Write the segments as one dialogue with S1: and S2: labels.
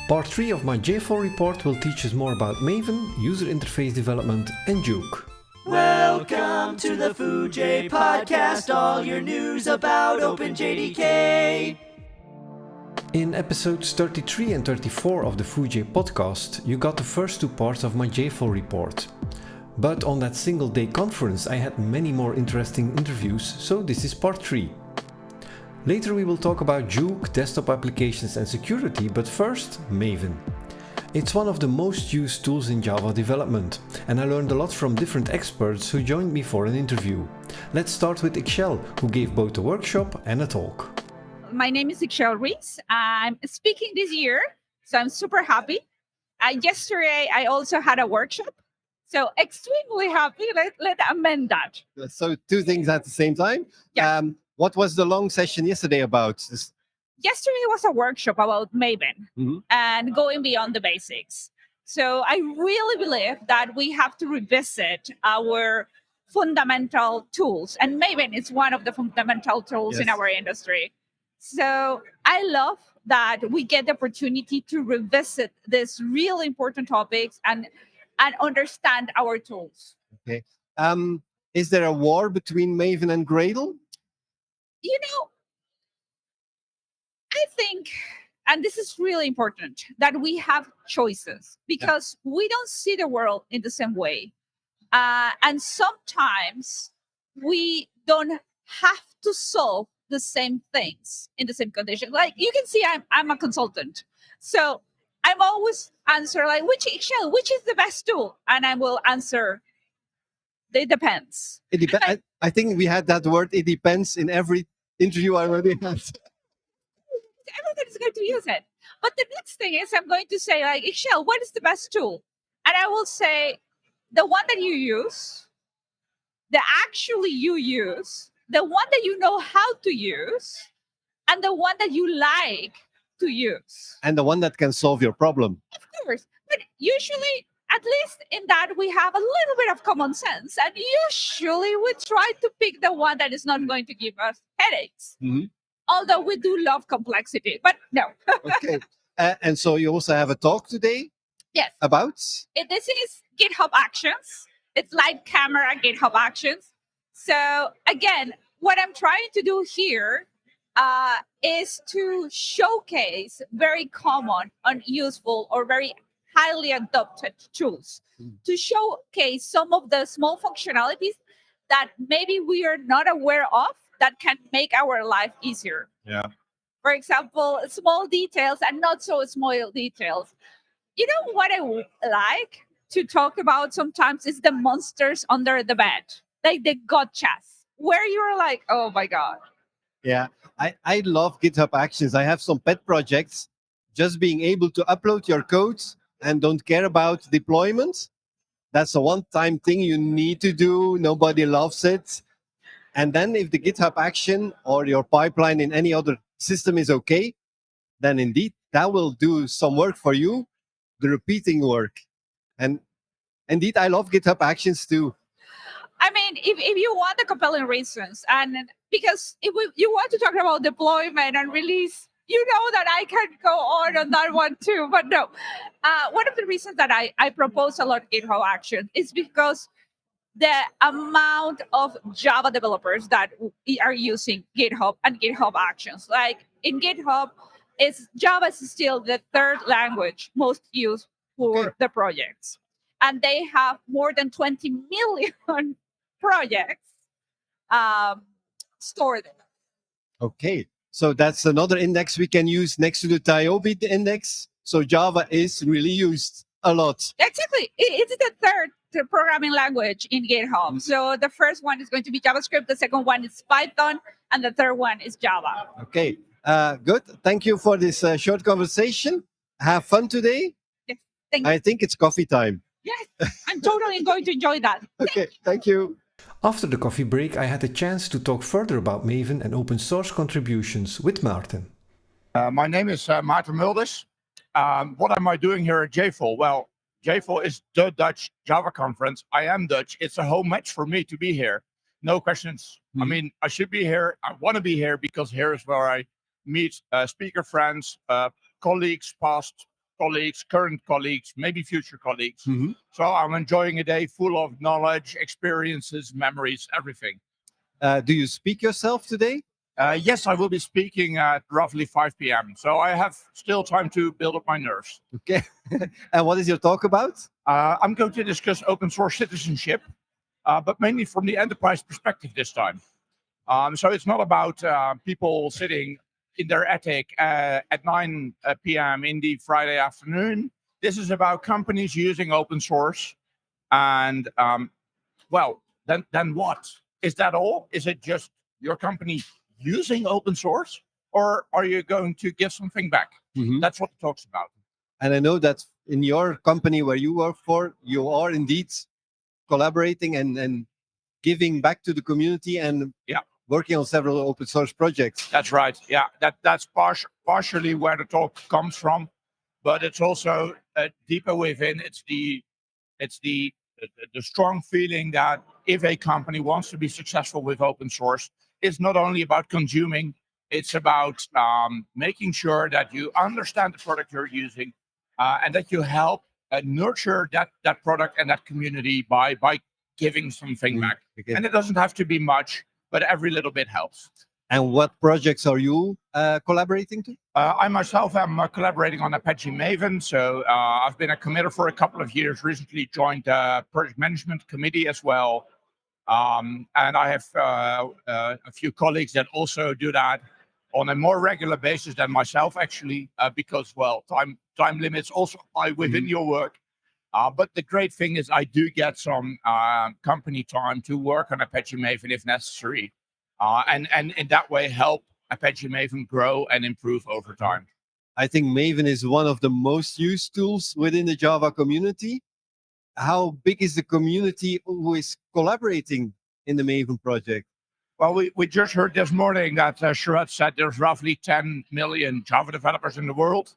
S1: Part 3 of my J4 report will teach us more about Maven, user interface development, and JOOQ.
S2: Welcome to the Foojay Podcast, all your news about OpenJDK.
S1: In episodes 33 and 34 of the Foojay Podcast, you got the first two parts of my J4 report. But on that single day conference I had many more interesting interviews, so this is part 3. Later we will talk about JOOQ, desktop applications and security, but first, Maven. It's one of the most used tools in Java development, and I learned a lot from different experts who joined me for an interview. Let's start with Ixchel, who gave both a workshop and a talk.
S3: My name is Ixchel Ruiz. I'm speaking this year, so I'm super happy. Yesterday I also had a workshop, so extremely happy. Let's amend that.
S4: So two things at the same time.
S3: Yeah.
S4: What was the long session yesterday about?
S3: Yesterday was a workshop about Maven and going beyond the basics. So I really believe that we have to revisit our fundamental tools. And Maven is one of the fundamental tools in our industry. So I love that we get the opportunity to revisit these really important topics and understand our tools.
S4: Okay. Is there a war between Maven and Gradle?
S3: You know, I think, and this is really important, that we have choices because we don't see the world in the same way. And sometimes we don't have to solve the same things in the same condition. Like you can see, I'm a consultant. So I'm always answer like, which is the best tool? And I will answer, it depends.
S4: It depends. I think we had that word, it depends, in every interview I already had.
S3: Everybody's going to use it. But the next thing is I'm going to say, like, Ixchel, what is the best tool? And I will say, the one that you use, the actually you use, the one that you know how to use, and the one that you like to use.
S4: And the one that can solve your problem.
S3: Of course. But usually, at least in that, we have a little bit of common sense. And usually we try to pick the one that is not going to give us headaches. Although we do love complexity, but no.
S4: Okay. And so you also have a talk today?
S3: Yes.
S4: About?
S3: This is GitHub Actions. It's live camera GitHub Actions. So again, what I'm trying to do here is to showcase very common, unuseful, or very highly adopted tools to showcase some of the small functionalities that maybe we are not aware of that can make our life easier.
S4: Yeah.
S3: For example, small details and not so small details. You know what I like to talk about sometimes is the monsters under the bed, like the gotchas, where you're like, oh my God.
S4: Yeah, I love GitHub Actions. I have some pet projects. Just being able to upload your code and don't care about deployment. That's a one-time thing you need to do. Nobody loves it. And then if the GitHub action or your pipeline in any other system is okay, then indeed that will do some work for you, the repeating work. And indeed, I love GitHub Actions too.
S3: I mean, if you want the compelling reasons, and because if you want to talk about deployment and release, you know that I can go on that one too, but no. One of the reasons that I propose a lot of GitHub Action is because the amount of Java developers that are using GitHub and GitHub Actions. Like in GitHub, Java is still the third language most used for the projects. And they have more than 20 million projects stored there.
S4: Okay, so that's another index we can use next to the Tyobe index. So Java is really used a lot.
S3: Exactly. It's the third programming language in GitHub. So the first one is going to be JavaScript, the second one is Python, and the third one is Java.
S4: Okay, good. Thank you for this short conversation. Have fun today.
S3: Yes, thank you.
S4: I think it's coffee time.
S3: Yes, I'm totally going to enjoy that.
S4: Okay, thank you.
S1: After the coffee break, I had a chance to talk further about Maven and open source contributions with Maarten.
S5: My name is Maarten Mulders. What am I doing here at JFOL? Well, JFOL is the Dutch Java conference. I am Dutch. It's a home match for me to be here. No questions. I mean, I should be here. I want to be here because here is where I meet speaker friends, colleagues, past colleagues, current colleagues, maybe future colleagues.
S4: Mhm.
S5: So I'm enjoying a day full of knowledge, experiences, memories, everything.
S4: Do you speak yourself today?
S5: Yes, I will be speaking at roughly 5 p.m. So I have still time to build up my nerves.
S4: Okay. And what is your talk about?
S5: I'm going to discuss open source citizenship, but mainly from the enterprise perspective this time. So it's not about people sitting in their attic at 9 p.m. in the Friday afternoon. This is about companies using open source. And well, then what? Is that all? Is it just your company using open source? Or are you going to give something back?
S4: Mhm.
S5: That's what it talks about.
S4: And I know that in your company where you work for, you are indeed collaborating and giving back to the community and
S5: Yeah.
S4: working on several open source projects.
S5: That's right. Yeah, that's partially where the talk comes from, but it's also deeper within. It's the strong feeling that if a company wants to be successful with open source, it's not only about consuming. It's about making sure that you understand the product you're using, and that you help nurture that product and that community by giving something back.
S4: Okay.
S5: And it doesn't have to be much, but every little bit helps.
S4: And what projects are you collaborating to?
S5: I myself am collaborating on Apache Maven. So I've been a committer for a couple of years, recently joined the project management committee as well. And I have a few colleagues that also do that on a more regular basis than myself, actually, because, well, time limits also apply within your work. But the great thing is I do get some company time to work on Apache Maven if necessary. And in that way help Apache Maven grow and improve over time.
S4: I think Maven is one of the most used tools within the Java community. How big is the community who is collaborating in the Maven project?
S5: Well, we just heard this morning that Gerrit said there's roughly 10 million Java developers in the world.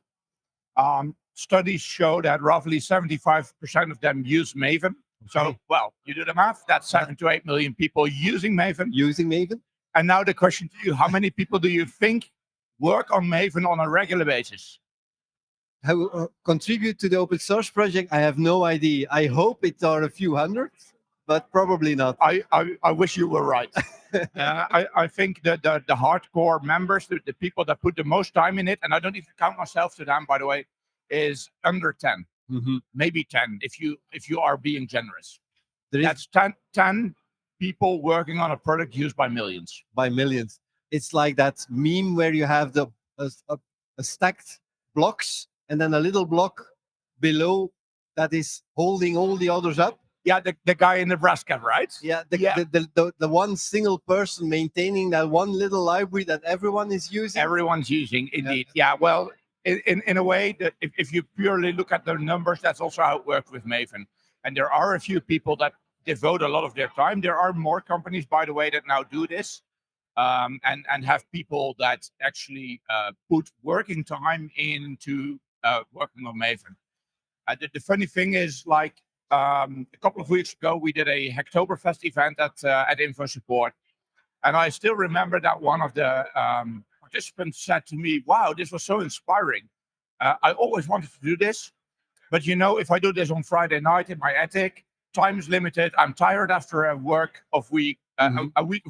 S5: Studies show that roughly 75% of them use Maven. So, well, you do the math, that's 7 to 8 million people using Maven.
S4: Using Maven?
S5: And now the question to you, how many people do you think work on Maven on a regular basis?
S4: How contribute to the open source project? I have no idea. I hope it are a few hundred, but probably not.
S5: I wish you were right. I think that the hardcore members, the people that put the most time in it, and I don't even count myself to them, by the way, is under 10, maybe 10 if you are being generous. That's 10 people working on a product used by millions.
S4: By millions. It's like that meme where you have a stacked blocks and then a little block below that is holding all the others up.
S5: Yeah, the guy in Nebraska, right?
S4: Yeah, the one single person maintaining that one little library that everyone is using.
S5: Everyone's using, indeed. Yeah, well, in a way, that if you purely look at the numbers, that's also how it works with Maven. And there are a few people that devote a lot of their time. There are more companies, by the way, that now do this and have people that actually put working time into working on Maven. The funny thing is, like, a couple of weeks ago, we did a Hacktoberfest event at Info Support. And I still remember that one of the participants said to me, wow, this was so inspiring. I always wanted to do this. But, you know, if I do this on Friday night in my attic, time is limited. I'm tired after a week of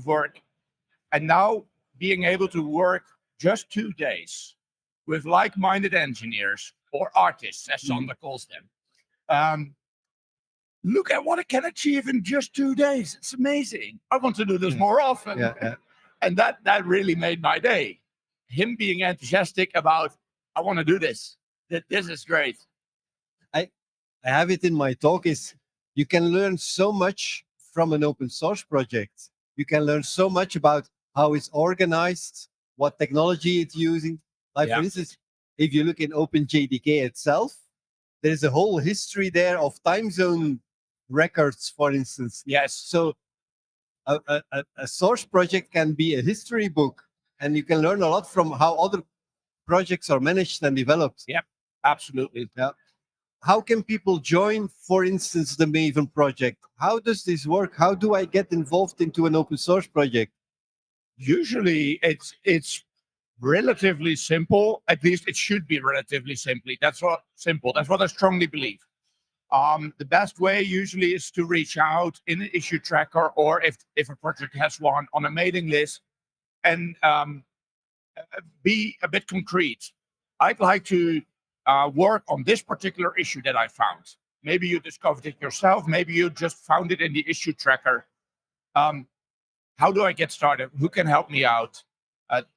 S5: work. And now being able to work just 2 days with like-minded engineers or artists, as Sander calls them. Look at what I can achieve in just 2 days. It's amazing. I want to do this more often.
S4: Yeah.
S5: And that really made my day. Him being enthusiastic about, I want to do this. This is great.
S4: I have it in my talk is you can learn so much from an open source project. You can learn so much about how it's organized, what technology it's using. Like, for instance, if you look in OpenJDK itself, there is a whole history there of time zone records, for instance.
S5: Yes.
S4: So a source project can be a history book, and you can learn a lot from how other projects are managed and developed.
S5: Yep, absolutely.
S4: Yeah. How can people join, for instance, the Maven project? How does this work? How do I get involved into an open source project?
S5: Usually it's relatively simple. At least it should be relatively simple. That's what I strongly believe. The best way usually is to reach out in an issue tracker, or if a project has one, on a mailing list, and be a bit concrete. I'd like to work on this particular issue that I found. Maybe you discovered it yourself. Maybe you just found it in the issue tracker. How do I get started? Who can help me out?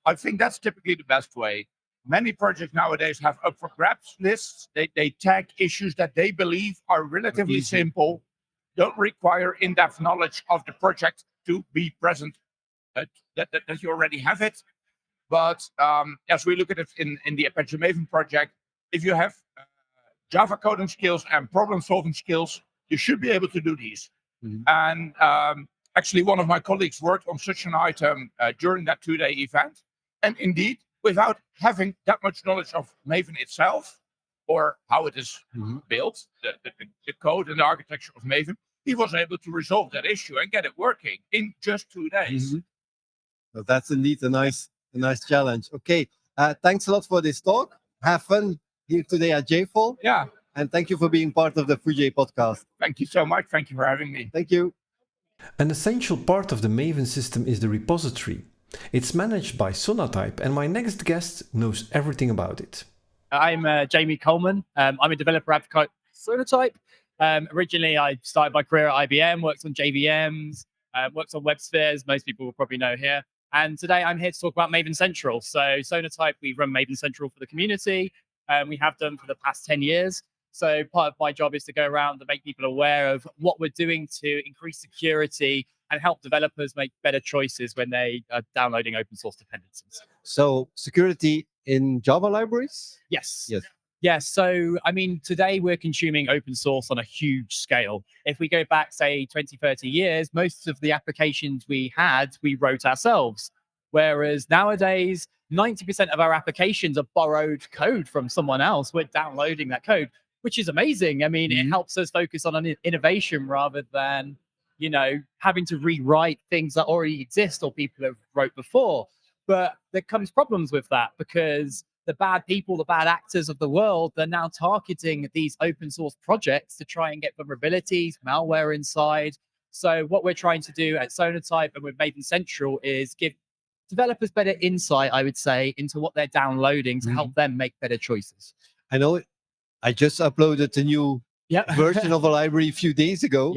S5: I think that's typically the best way. Many projects nowadays have up for grabs lists. They tag issues that they believe are relatively simple, don't require in-depth knowledge of the project to be present, that you already have it. But as we look at it in the Apache Maven project, if you have Java coding skills and problem-solving skills, you should be able to do these. And actually, one of my colleagues worked on such an item during that 2-day event. And indeed, without having that much knowledge of Maven itself, or how it is built, the code and the architecture of Maven, he was able to resolve that issue and get it working in just 2 days.
S4: Well, that's indeed a nice challenge. Okay, thanks a lot for this talk. Have fun here today at JFall.
S5: Yeah.
S4: And thank you for being part of the Foojay podcast.
S5: Thank you so much. Thank you for having me.
S4: Thank you.
S1: An essential part of the Maven system is the repository. It's managed by Sonatype, and my next guest knows everything about it.
S6: I'm Jamie Coleman. I'm a developer advocate for Sonatype. Originally, I started my career at IBM, worked on JVMs, worked on WebSpheres, most people will probably know here. And today I'm here to talk about Maven Central. So Sonatype, we run Maven Central for the community. We have done for the past 10 years. So part of my job is to go around and make people aware of what we're doing to increase security and help developers make better choices when they are downloading open source dependencies.
S4: So security in Java libraries?
S6: Yes. Yes. So, I mean, today we're consuming open source on a huge scale. If we go back, say, 20, 30 years, most of the applications we wrote ourselves. Whereas nowadays, 90% of our applications are borrowed code from someone else. We're downloading that code, which is amazing. I mean, it helps us focus on an innovation rather than, having to rewrite things that already exist or people have wrote before. But there comes problems with that because the bad people, the bad actors of the world, they're now targeting these open source projects to try and get vulnerabilities, malware inside. So what we're trying to do at Sonatype and with Maven Central is give developers better insight, I would say, into what they're downloading to help them make better choices.
S4: I know I just uploaded a new version of a library a few days ago.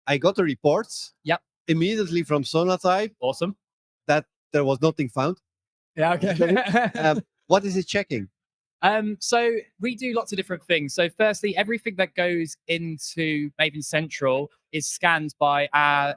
S4: I got a report immediately from Sonatype.
S6: Awesome.
S4: That there was nothing found.
S6: Yeah, okay.
S4: What is it checking?
S6: So we do lots of different things. So firstly, everything that goes into Maven Central is scanned by our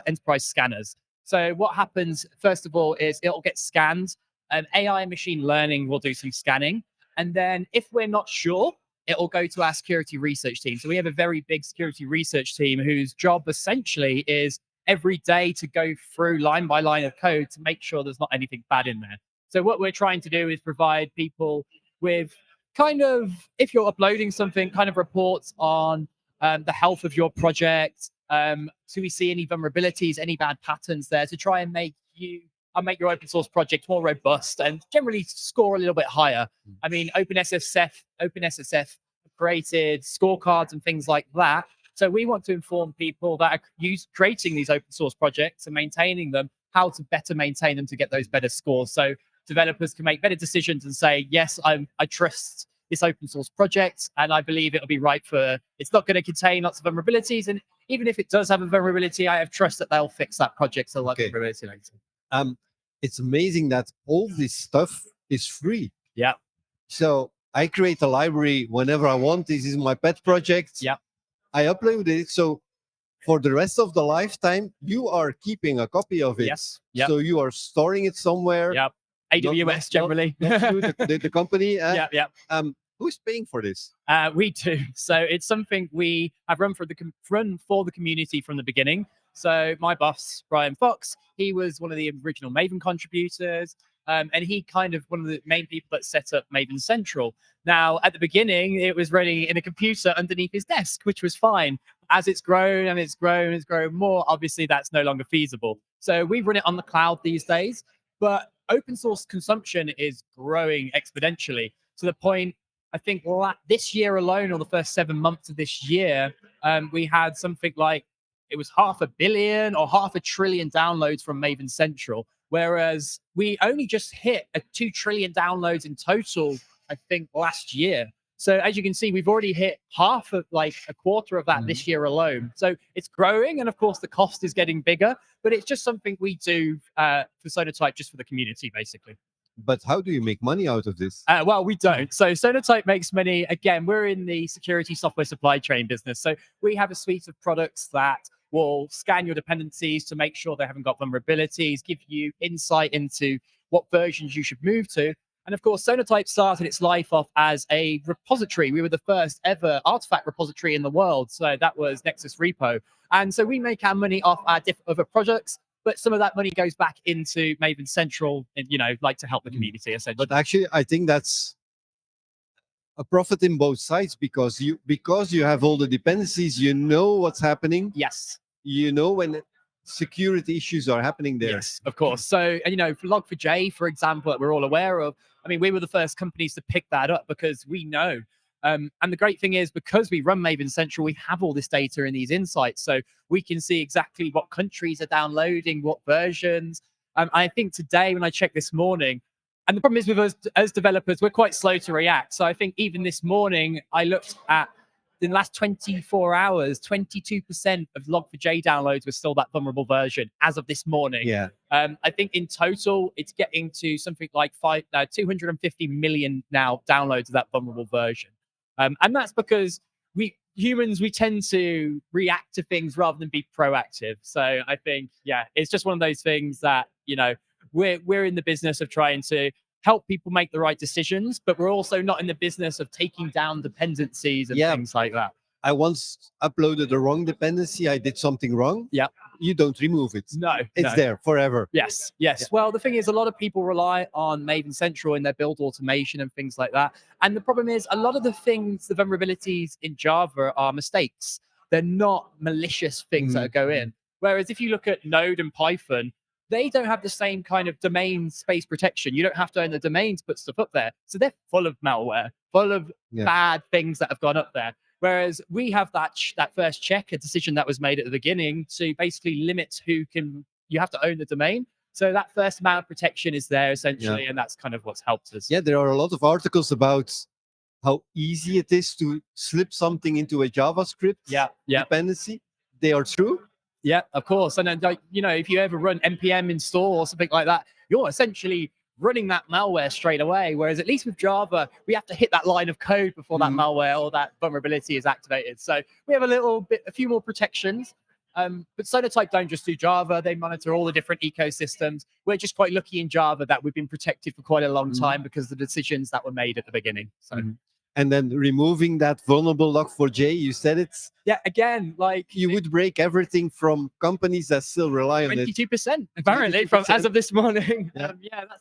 S6: enterprise scanners. So what happens, first of all, is it'll get scanned, and AI and machine learning will do some scanning. And then if we're not sure, it'll go to our security research team. So we have a very big security research team whose job essentially is every day to go through line by line of code to make sure there's not anything bad in there. So what we're trying to do is provide people with kind of, if you're uploading something, kind of reports on the health of your project. Do we see any vulnerabilities, any bad patterns there to try and make your open source project more robust and generally score a little bit higher. I mean, OpenSSF created scorecards and things like that. So we want to inform people that are creating these open source projects and maintaining them, how to better maintain them to get those better scores. So developers can make better decisions and say, yes, I trust this open source project and I believe it'll be right it's not going to contain lots of vulnerabilities. And even if it does have a vulnerability, I have trust that they'll fix that project. So vulnerability later.
S4: It's amazing that all this stuff is free.
S6: Yeah.
S4: So I create a library whenever I want. This is my pet project.
S6: Yeah.
S4: I upload it. So for the rest of the lifetime, you are keeping a copy of it.
S6: Yes. Yep.
S4: So you are storing it somewhere.
S6: Yep. AWS generally.
S4: Not you, the company.
S6: Yeah.
S4: Who's paying for this?
S6: We do. So it's something we have run for the community from the beginning. So my boss, Brian Fox, he was one of the original Maven contributors. And he kind of one of the main people that set up Maven Central. Now, at the beginning, it was running in a computer underneath his desk, which was fine. As it's grown and it's grown more, obviously that's no longer feasible. So we run it on the cloud these days. But open source consumption is growing exponentially to the point, I think this year alone, or the first 7 months of this year, we had something like, it was 500 million or 500 billion downloads from Maven Central, whereas we only just hit 2 trillion downloads in total, I think, last year. So as you can see, we've already hit half of, like, a quarter of that this year alone. So it's growing, and of course the cost is getting bigger, but it's just something we do for Sonatype, just for the community, basically.
S4: But how do you make money out of this?
S6: Well, we don't. So Sonatype makes money. Again, we're in the security software supply chain business. So we have a suite of products that will scan your dependencies to make sure they haven't got vulnerabilities, give you insight into what versions you should move to. And of course, Sonatype started its life off as a repository. We were the first ever artifact repository in the world. So that was Nexus Repo. And so we make our money off our other projects, but some of that money goes back into Maven Central, and, like, to help the community, essentially.
S4: But actually, I think that's a profit in both sides, because you have all the dependencies, you know what's happening.
S6: Yes.
S4: You know when security issues are happening there.
S6: Yes, of course. So, for Log4j, for example, that we're all aware of, I mean, we were the first companies to pick that up because we know. And the great thing is, because we run Maven Central, we have all this data and these insights. So we can see exactly what countries are downloading, what versions. I think today, when I checked this morning, and the problem is with us as developers, we're quite slow to react. So I think even this morning, I looked at, in the last 24 hours, 22% of Log4j downloads were still that vulnerable version as of this morning.
S4: Yeah.
S6: I think in total, it's getting to something like 250 million now downloads of that vulnerable version. And that's because we humans, we tend to react to things rather than be proactive. So I think, it's just one of those things that, we're in the business of trying to help people make the right decisions, but we're also not in the business of taking down dependencies and things like that.
S4: I once uploaded the wrong dependency. I did something wrong.
S6: Yeah.
S4: You don't remove it.
S6: No.
S4: It's there forever.
S6: Yes.
S4: Yeah.
S6: Well, the thing is, a lot of people rely on Maven Central in their build automation and things like that. And the problem is, a lot of the vulnerabilities in Java are mistakes. They're not malicious things that go in. Whereas if you look at Node and Python, they don't have the same kind of domain space protection. You don't have to own the domain to put stuff up there. So they're full of malware, full of bad things that have gone up there. Whereas we have that first check, a decision that was made at the beginning to basically limit you have to own the domain. So that first amount of protection is there, essentially, and that's kind of what's helped us.
S4: Yeah, there are a lot of articles about how easy it is to slip something into a JavaScript dependency. They are true.
S6: Yeah, of course. And then, if you ever run npm install or something like that, you're essentially running that malware straight away. Whereas at least with Java, we have to hit that line of code before that malware or that vulnerability is activated. So we have a few more protections. But Sonatype don't just do Java. They monitor all the different ecosystems. We're just quite lucky in Java that we've been protected for quite a long time because of the decisions that were made at the beginning. So.
S4: And then removing that vulnerable Log4j, you said it.
S6: Yeah, again,
S4: you would break everything from companies that still rely on
S6: 22%, apparently,
S4: 22%.
S6: as of this morning. That's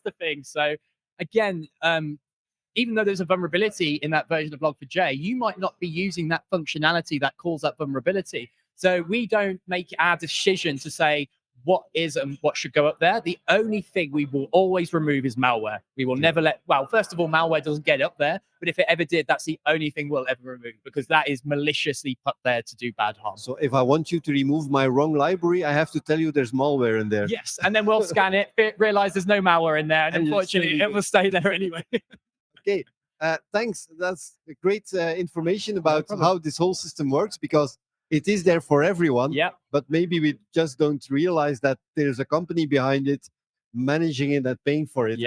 S6: the thing. So again, even though there's a vulnerability in that version of Log4j, you might not be using that functionality that calls that vulnerability. So we don't make our decision to say what is and what should go up there. The only thing we will always remove is malware. We will never first of all, malware doesn't get up there, but if it ever did, that's the only thing we'll ever remove, because that is maliciously put there to do bad harm.
S4: So if I want you to remove my wrong library, I have to tell you there's malware in there.
S6: Yes, and then we'll scan it, realize there's no malware in there, and unfortunately it will stay there anyway.
S4: Okay, thanks. That's great information about how this whole system works, because it is there for everyone, but maybe we just don't realize that there's a company behind it, managing it and paying for it.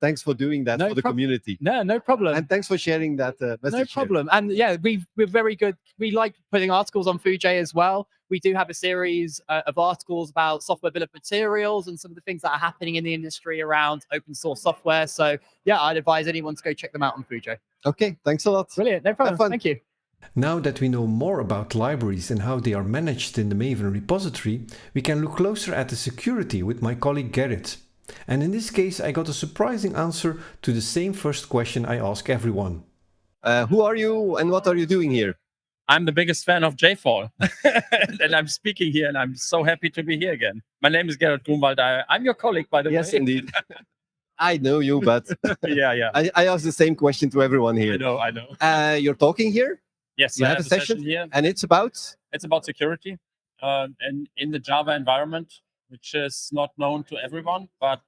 S4: Thanks for doing that for the community.
S6: No problem.
S4: And thanks for sharing that message.
S6: No problem. And we're very good. We like putting articles on Foojay as well. We do have a series of articles about software bill of materials and some of the things that are happening in the industry around open source software. So I'd advise anyone to go check them out on Foojay.
S4: Okay, thanks a lot.
S6: Brilliant. No problem. Thank you.
S1: Now that we know more about libraries and how they are managed in the Maven repository, we can look closer at the security with my colleague Gerrit. And in this case, I got a surprising answer to the same first question I ask everyone.
S4: Who are you and what are you doing here?
S7: I'm the biggest fan of JFall, and I'm speaking here, and I'm so happy to be here again. My name is Gerrit Grunwald. I'm your colleague, by the way.
S4: Yes, indeed. I know you, but
S7: yeah.
S4: I ask the same question to everyone here.
S7: I know.
S4: You're talking here,
S7: Yes,
S4: you
S7: I
S4: have a session
S7: here.
S4: and it's about.
S7: It's about security, and in the Java environment, which is not known to everyone, but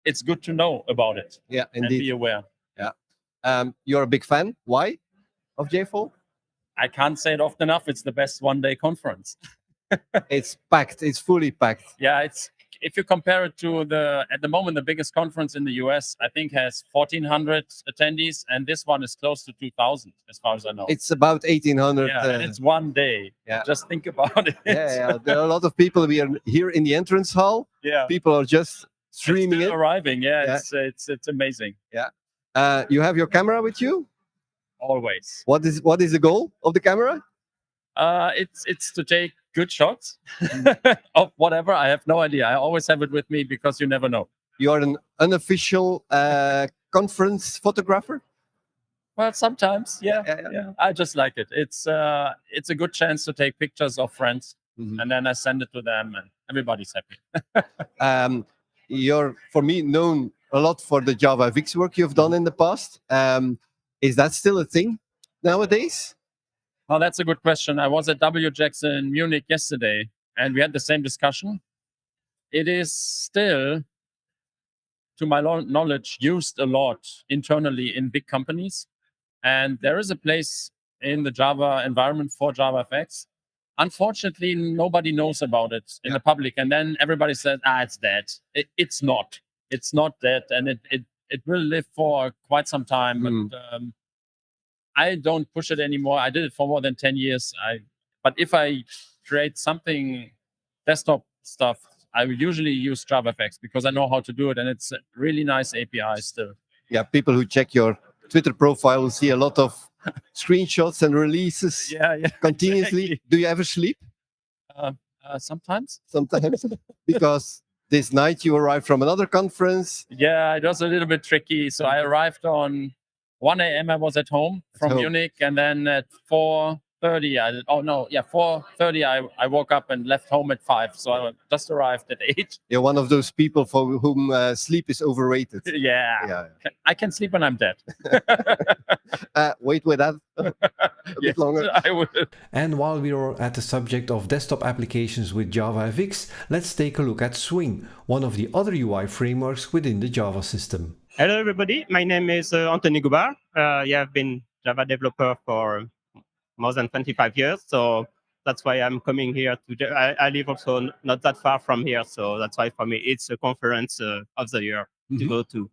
S7: it's good to know about it
S4: Yeah,
S7: and
S4: indeed.
S7: be aware.
S4: You're a big fan. Why? Of JFall?
S7: I can't say it often enough. It's the best one-day conference.
S4: It's packed. It's fully packed.
S7: Yeah, it's if you compare it to at the moment the biggest conference in the US, I think has 1,400 attendees, and this one is close to 2,000, as far as I know.
S4: It's about 1,800.
S7: Yeah, and it's one day.
S4: Yeah.
S7: Just think about it.
S4: Yeah. There are a lot of people. We are here in the entrance hall.
S7: Yeah.
S4: People are just
S7: It's
S4: streaming
S7: still
S4: it.
S7: arriving. Yeah,
S4: Yeah.
S7: It's amazing.
S4: You have your camera with you.
S7: Always.
S4: What is the goal of the camera?
S7: It's to take good shots of whatever. I have no idea. I always have it with me because you never know.
S4: You are an unofficial conference photographer.
S7: Well, sometimes, yeah.
S4: Yeah.
S7: I just like it. It's a good chance to take pictures of friends, and then I send it to them, and everybody's happy.
S4: You're, for me, known a lot for the JavaFX work you've done in the past. Is that still a thing nowadays?
S7: Well, that's a good question. I was at WJAX in Munich yesterday, and we had the same discussion. It is still, to my knowledge, used a lot internally in big companies. And there is a place in the Java environment for JavaFX. Unfortunately, nobody knows about it in the public. And then everybody says, it's dead. It's not. It's not dead. And it will live for quite some time. But I don't push it anymore. I did it for more than 10 years. But if I create something desktop stuff, I will usually use JavaFX because I know how to do it. And it's a really nice API still.
S4: Yeah, people who check your Twitter profile will see a lot of screenshots and releases continuously.
S7: Exactly.
S4: Do you ever sleep?
S7: Sometimes.
S4: Sometimes. Because this night you arrived from another conference.
S7: Yeah, it was a little bit tricky. So I arrived on 1 a.m. I was at home from Munich, and then at 4:30, 4:30 I woke up and left home at 5. So I just arrived at 8.
S4: You're one of those people for whom sleep is overrated.
S7: Yeah. I can sleep when I'm dead.
S4: Wait with that a bit longer.
S7: I will.
S1: And while we are at the subject of desktop applications with JavaFX, let's take a look at Swing, one of the other UI frameworks within the Java system.
S8: Hello, everybody. My name is Anthony Goubard. I've been Java developer for more than 25 years. So that's why I'm coming here. I live also not that far from here. So that's why for me, it's a conference of the year to go to.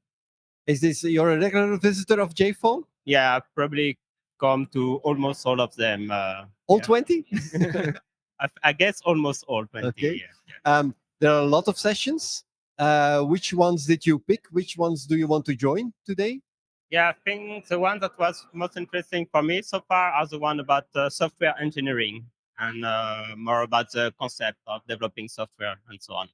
S4: Is this, you're a regular visitor of JFall?
S8: Yeah, I've probably come to almost all of them.
S4: All 20?
S8: I guess almost all 20.
S4: Okay.
S8: Yeah.
S4: There are a lot of sessions. Which ones did you pick? Which ones do you want to join today?
S8: Yeah, I think the one that was most interesting for me so far are the one about software engineering and more about the concept of developing software and so on.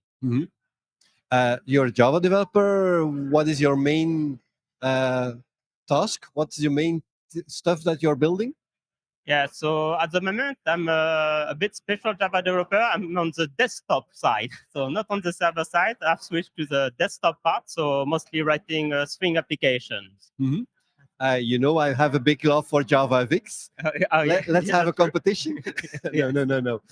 S4: You're a Java developer. What is your main task? What's your main stuff that you're building?
S8: Yeah, so at the moment, I'm a bit special Java developer. I'm on the desktop side, so not on the server side. I've switched to the desktop part, so mostly writing Swing applications.
S4: I have a big love for JavaFX. Let's have a competition. No.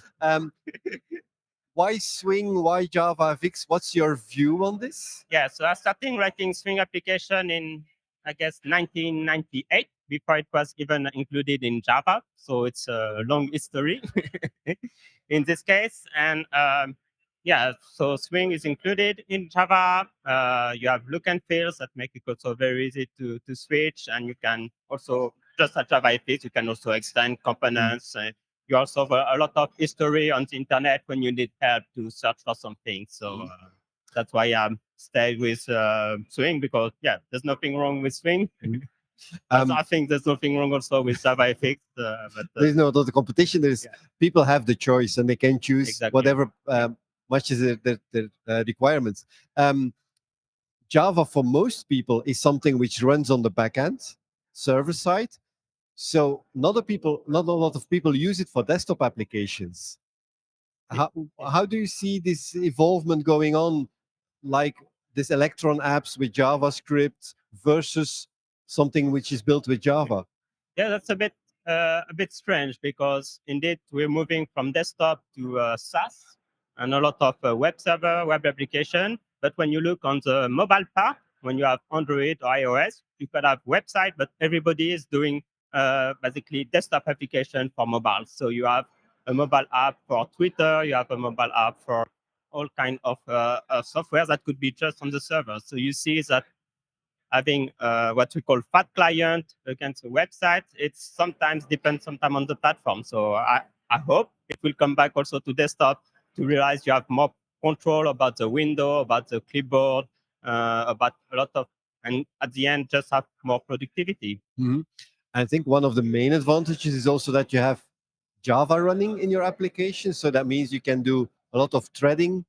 S4: Why Swing? Why JavaFX? What's your view on this?
S8: Yeah, so I started writing Swing application in, I guess, 1998. Before it was even included in Java. So it's a long history in this case. And so Swing is included in Java. You have look and feels that make it also very easy to switch. And you can also, just at JavaFX, you can also extend components. You also have a lot of history on the internet when you need help to search for something. So that's why I stay with Swing because, there's nothing wrong with Swing. I think there's nothing wrong also with JavaFX.
S4: There's no other competition. There's people have the choice and they can choose whatever matches their requirements. Java for most people is something which runs on the backend server side. So not a lot of people use it for desktop applications. How do you see this evolvement going on? Like this Electron apps with JavaScript versus something which is built with Java?
S8: Yeah, that's a bit strange because indeed we're moving from desktop to SaaS and a lot of web server, web application. But when you look on the mobile part, when you have Android or iOS, you could have website, but everybody is doing basically desktop application for mobile. So you have a mobile app for Twitter, you have a mobile app for all kind of software that could be just on the server. So you see that having what we call fat client against a website, it's sometimes depends sometimes on the platform. So I hope it will come back also to desktop to realize you have more control about the window, about the clipboard, about a lot of, and at the end, just have more productivity.
S4: Mhm. I think one of the main advantages is also that you have Java running in your application. So that means you can do a lot of threading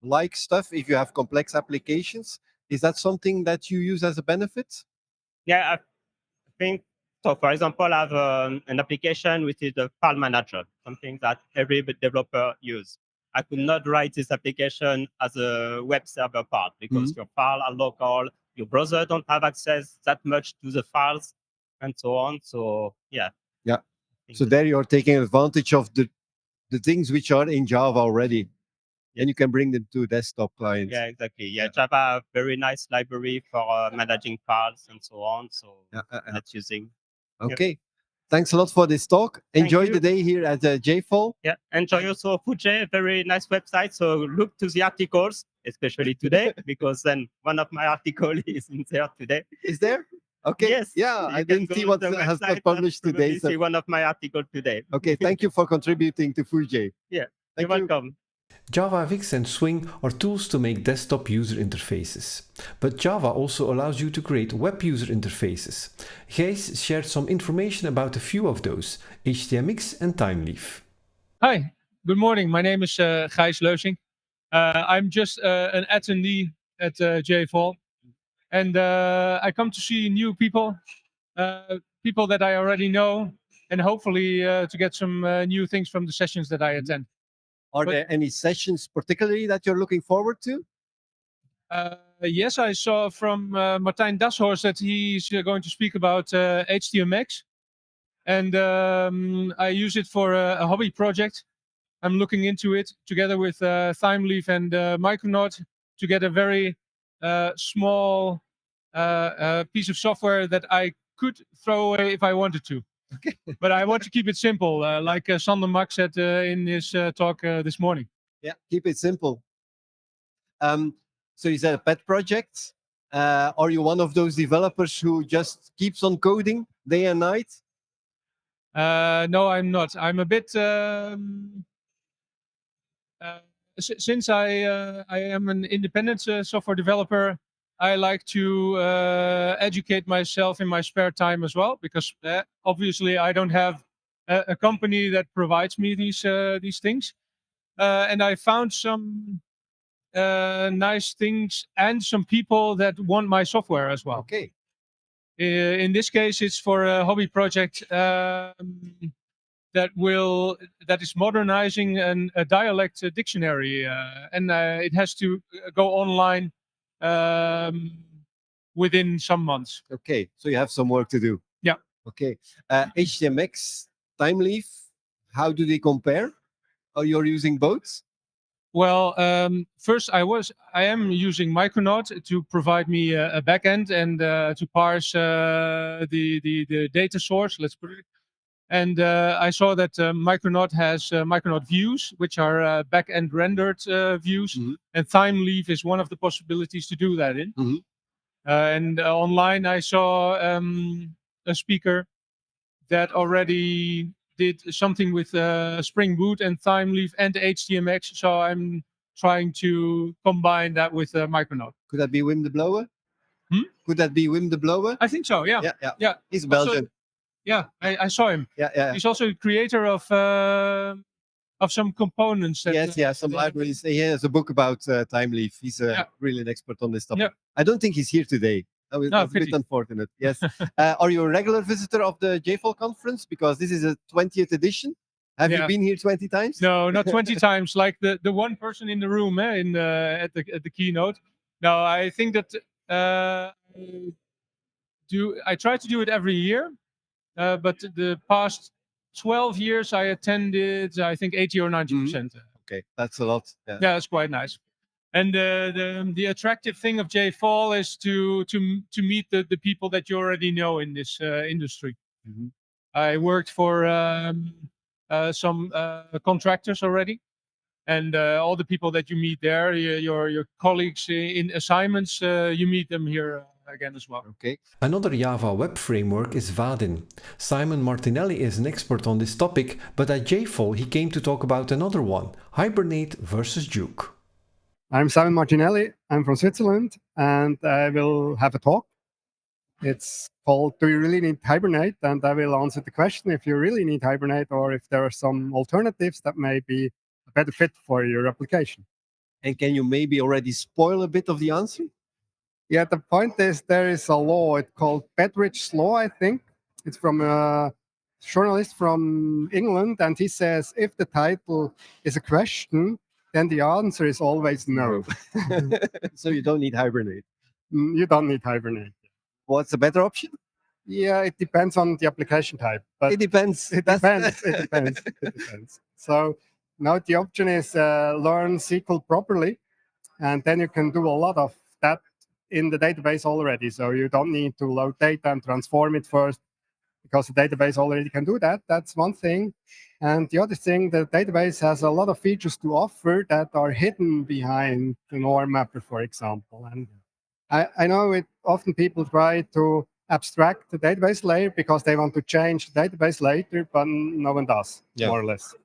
S4: like stuff if you have complex applications. Is that something that you use as a benefit?
S8: Yeah, I think so. For example, I have an application which is a file manager, something that every developer use. I could not write this application as a web server part because your file are local, your browser don't have access that much to the files, and so on. So yeah.
S4: Yeah. So there you're taking advantage of the things which are in Java already. And you can bring them to desktop clients.
S8: Yeah, exactly. Yeah, Java have very nice library for managing files and so on. So that's using.
S4: Okay. Thanks a lot for this talk. Enjoy
S8: you.
S4: the day here at JFall.
S8: Yeah, enjoy also Foojay, very nice website. So look to the articles, especially today, because then one of my articles is in there today.
S4: Is there? Okay.
S8: Yes.
S4: Yeah, I didn't see what has been published today.
S8: So see one of my articles today.
S4: Okay, thank you for contributing to Foojay.
S8: Yeah, you're welcome.
S1: JavaFX and Swing are tools to make desktop user interfaces. But Java also allows you to create web user interfaces. Gijs shared some information about a few of those, HTMX and Thymeleaf.
S9: Hi, good morning. My name is Gijs Leussink. I'm just an attendee at JFall. And I come to see new people, people that I already know, and hopefully to get some new things from the sessions that I attend.
S4: Are there any sessions particularly that you're looking forward to?
S9: Yes, I saw from Martijn Dashorst that he's going to speak about HTMX. And I use it for a hobby project. I'm looking into it together with Thymeleaf and Micronaut to get a very small piece of software that I could throw away if I wanted to. Okay. But I want to keep it simple, like Sander Mak said in his talk this morning.
S4: Yeah, keep it simple. So you said a pet project. Are you one of those developers who just keeps on coding day and night?
S9: No, I'm not. I'm a bit... since I am an independent software developer, I like to educate myself in my spare time as well, because obviously I don't have a company that provides me these things. And I found some nice things and some people that want my software as well.
S4: Okay.
S9: In this case, it's for a hobby project that is modernizing a dialect dictionary, and it has to go online within some months.
S4: Okay, so you have some work to do.
S9: Yeah.
S4: Okay. HTMX, Thymeleaf, how do they compare? Are you using both?
S9: Well, first I am using Micronaut to provide me a backend and to parse the data source. Let's put it. And I saw that Micronaut has Micronaut views, which are back-end rendered views. Mm-hmm. And Thymeleaf is one of the possibilities to do that in. Mm-hmm. And online I saw a speaker that already did something with Spring Boot and Thymeleaf and HTMX. So I'm trying to combine that with Micronaut.
S4: Could that be Wim de Blower? Could that be Wim de Blower?
S9: I think so, yeah.
S4: Yeah. He's Belgian.
S9: Yeah, I saw him.
S4: Yeah.
S9: He's also the creator of some components. That,
S4: some libraries. He has a book about Thymeleaf. He's really an expert on this topic.
S9: Yeah.
S4: I don't think he's here today. That's a bit unfortunate. Yes. Are you a regular visitor of the JFall conference? Because this is a 20th edition. Have you been here 20 times?
S9: No, not 20 times. Like the one person in the room at the keynote. No, I think that I try to do it every year, but the past 12 years I attended, I think 80 or 90%.
S4: Okay, that's a lot. Yeah.
S9: Yeah, that's quite nice. And the attractive thing of JFall is to meet the people that you already know in this industry.
S4: Mhm.
S9: I worked for some contractors already, and all the people that you meet there, your colleagues in assignments, you meet them here again as well.
S4: Okay.
S1: Another Java web framework is Vaadin. Simon Martinelli is an expert on this topic, but at JFall he came to talk about another one, Hibernate versus JOOQ.
S10: I'm Simon Martinelli. I'm from Switzerland, and I will have a talk. It's called Do You Really Need Hibernate? And I will answer the question if you really need Hibernate or if there are some alternatives that may be a better fit for your application.
S4: And can you maybe already spoil a bit of the answer?
S10: Yeah, the point is there is a law. It's called Bedridge's Law, I think. It's from a journalist from England, and he says if the title is a question, then the answer is always no.
S4: So you don't need Hibernate.
S10: You don't need Hibernate.
S4: What's a better option?
S10: Yeah, it depends on the application type. But
S4: It depends.
S10: It depends. It depends. It depends. So now the option is learn SQL properly, and then you can do a lot of that in the database already. So you don't need to load data and transform it first, because the database already can do that. That's one thing. And the other thing, the database has a lot of features to offer that are hidden behind the norm mapper, for example. And I know it often people try to abstract the database layer because they want to change the database later, but no one does, more or less.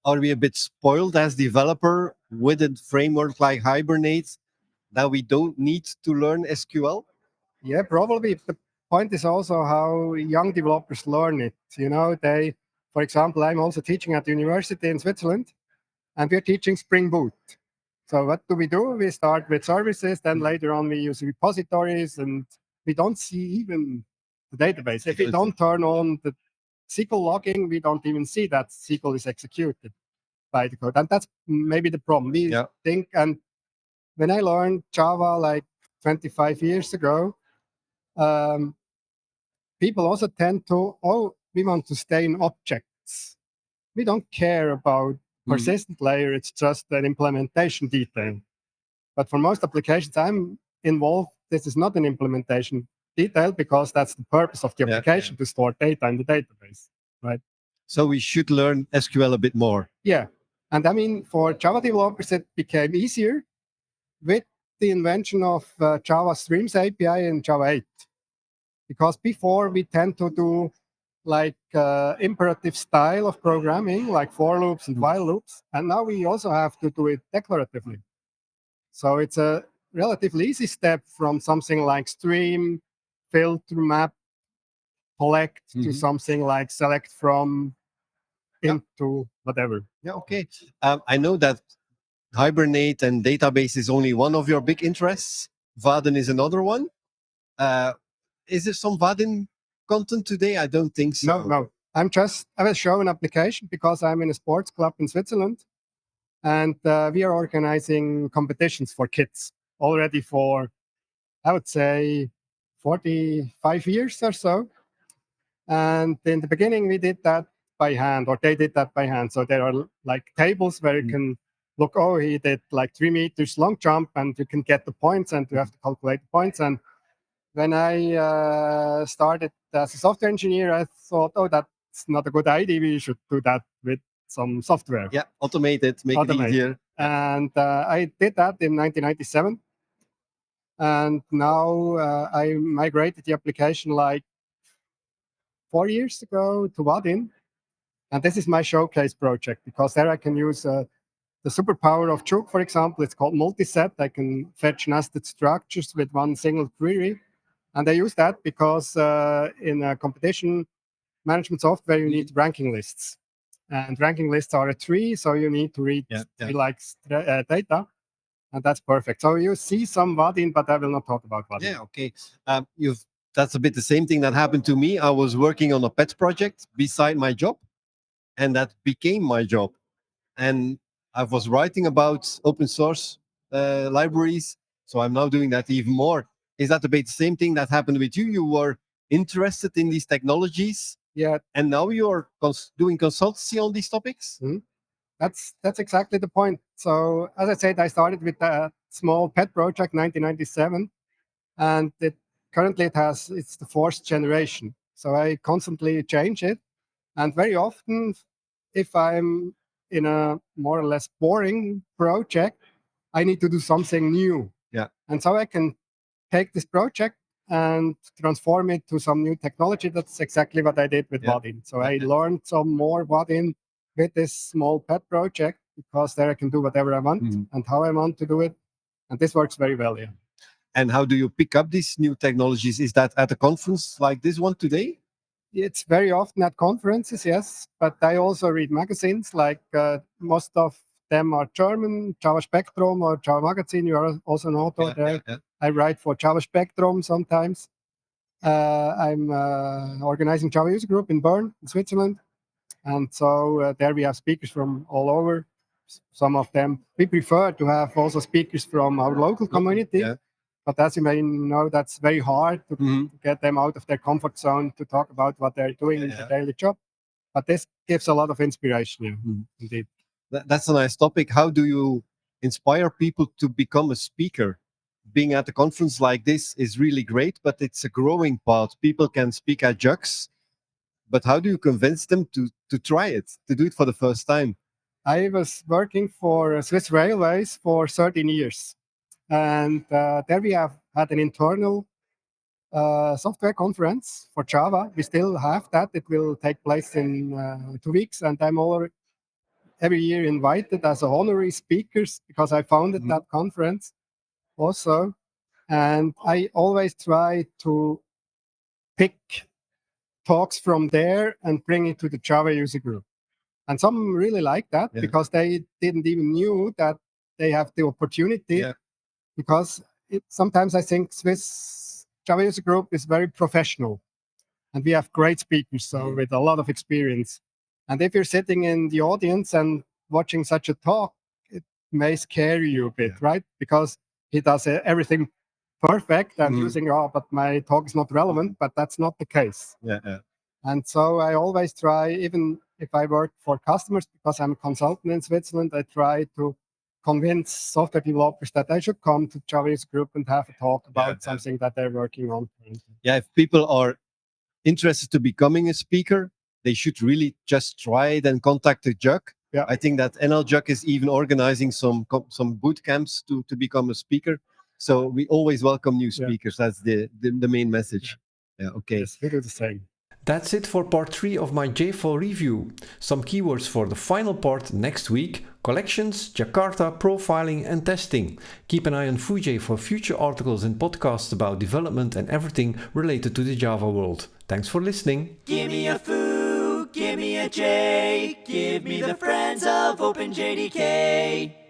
S4: Are we a bit spoiled as developer with a framework like Hibernate that we don't need to learn SQL?
S10: Yeah, probably. The point is also how young developers learn it. You know, for example, I'm also teaching at the university in Switzerland, and we're teaching Spring Boot. So what do? We start with services, then later on we use repositories, and we don't see even the database. If we don't turn on the SQL logging, we don't even see that SQL is executed by the code. And that's maybe the problem. We think, and when I learned Java like 25 years ago, people also tend to, we want to stay in objects. We don't care about persistent layer. It's just an implementation detail. But for most applications I'm involved, this is not an implementation detail because that's the purpose of the application, to store data in the database, right?
S4: So we should learn SQL a bit more.
S10: Yeah. And I mean, for Java developers, it became easier with the invention of Java Streams API in Java 8. Because before we tend to do like imperative style of programming, like for loops and while loops. And now we also have to do it declaratively. So it's a relatively easy step from something like stream, filter, map, collect to something like select from into whatever.
S4: Yeah, okay. I know that Hibernate and database is only one of your big interests. Vaadin is another one. Is there some Vaadin content today? I don't think so.
S10: No. I will show an application because I'm in a sports club in Switzerland. And we are organizing competitions for kids already for, I would say, 45 years or so. And in the beginning, we did that by hand, or they did that by hand. So there are like tables where you can look, he did like 3 meters long jump, and you can get the points, and you have to calculate the points. And when I started as a software engineer, I thought, that's not a good idea. We should do that with some software.
S4: Yeah, automate it, make it easier.
S10: And I did that in 1997. And now I migrated the application like 4 years ago to Vaadin. And this is my showcase project because there I can use the superpower of JOOQ, for example. It's called multiset. I can fetch nested structures with one single query. And I use that because in a competition management software, you need ranking lists. And ranking lists are a tree, so you need to read data. And that's perfect. So you see some Vaadin, but I will not talk about Vaadin.
S4: Yeah, okay. That's a bit the same thing that happened to me. I was working on a pet project beside my job, and that became my job. And I was writing about open source libraries, So I'm now doing that even more. Is that a bit the same thing that happened with you? You were interested in these technologies,
S10: Yeah,
S4: and now you're doing consultancy on these topics?
S10: that's exactly the point. So as I said, I started with a small pet project, 1997, and currently it's the fourth generation. So I constantly change it, and very often, if I'm in a more or less boring project, I need to do something new.
S4: Yeah.
S10: And so I can take this project and transform it to some new technology. That's exactly what I did with Vaadin. So I learned some more Vaadin with this small pet project, because there I can do whatever I want and how I want to do it. And this works very well, yeah.
S4: And how do you pick up these new technologies? Is that at a conference like this one today?
S10: It's very often at conferences, yes. But I also read magazines, like most of them are German, Java Spectrum or Java Magazine. You are also an author there.
S4: Yeah.
S10: I write for Java Spectrum sometimes. I'm organizing Java User Group in Bern, in Switzerland. And so there we have speakers from all over. Some of them, we prefer to have also speakers from our local community.
S4: Yeah.
S10: But as you may know, that's very hard to get them out of their comfort zone to talk about what they're doing in their daily job. But this gives a lot of inspiration, indeed.
S4: That's a nice topic. How do you inspire people to become a speaker? Being at a conference like this is really great, but it's a growing part. People can speak at JOOQ, but how do you convince them to try it, to do it for the first time?
S10: I was working for Swiss Railways for 13 years. And there we have had an internal software conference for Java. We still have that. It will take place in 2 weeks. And I'm every year invited as a honorary speakers, because I founded that conference also. And I always try to pick talks from there and bring it to the Java user group. And some really like that because they didn't even knew that they have the opportunity.
S4: Yeah.
S10: Because sometimes I think Swiss Java user group is very professional, and we have great speakers, so with a lot of experience. And if you're sitting in the audience and watching such a talk, it may scare you a bit, right? Because he does everything perfect and using, but my talk is not relevant, but that's not the case.
S4: Yeah.
S10: And so I always try, even if I work for customers, because I'm a consultant in Switzerland, I try to convince software developers that they should come to Java user group and have a talk about something that they're working on.
S4: Yeah, if people are interested to becoming a speaker, they should really just try it and contact the JOOQ.
S10: Yeah.
S4: I think that NL JOOQ is even organizing some boot camps to become a speaker. So we always welcome new speakers. That's the main message. Yeah, okay.
S10: Yes, we do the same.
S1: That's it for part 3 of my JFall review. Some keywords for the final part next week: collections, Jakarta, profiling and testing. Keep an eye on Foojay for future articles and podcasts about development and everything related to the Java world. Thanks for listening.
S2: Give me a foo, give me a J, give me the friends of OpenJDK.